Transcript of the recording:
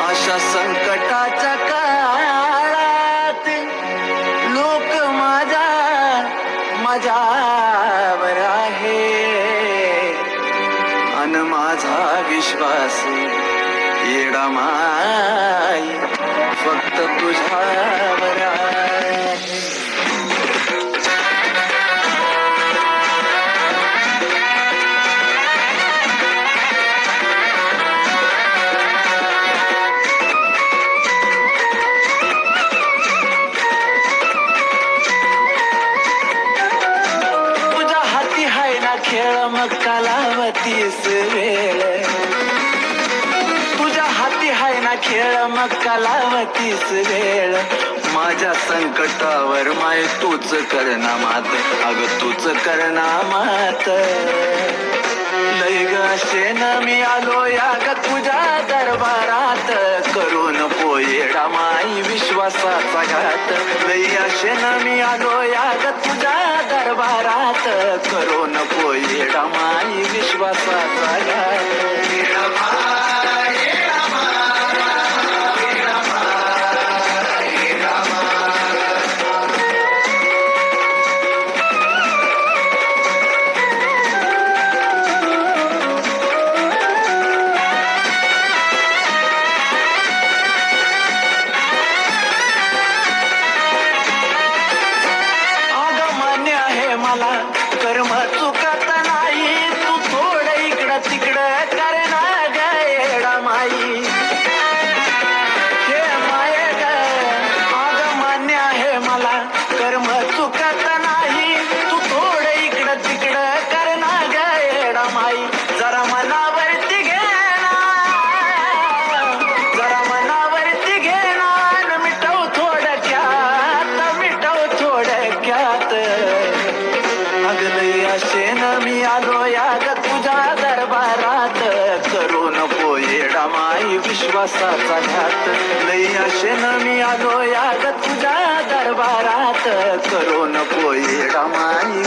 अशा संकटाच्या काळात लोक माझ्यावर आहे अन माझा विश्वास येडा माई फक्त तुझ्यावर आहे. खेळ मग कालावतीस वेळ तुझ्या हाती हाय ना खेळ मग कालावतीस वेळ माझ्या संकटावर माय तूच करना मात अग तूच करना मात लय ग शेन मी आलो या ग तुझ्या दरबारात करून पोयेडा माई विश्वासाचा घात लय शेन मी आलो या ग तुझ्या दरबारात करून पोयेडा माई विश्वासाचा घात. मला कर्म चुकत नाही तू थोडं इकडं तिकडं करना गयडा माई हे माय ग आग मान्य आहे मला कर्म चुकत नाही तू थोडं इकडं तिकडं करना गयडा माई जरा मनावरती घेना जरा मनावरती घेना मिटव थोडक्यात शेन मी आलो या ग तुझ्या दरबारात करून पोयेडा माई विश्वासाचा घात लय शेन मी आलो या ग तुझ्या दरबारात करून पोयेडा माई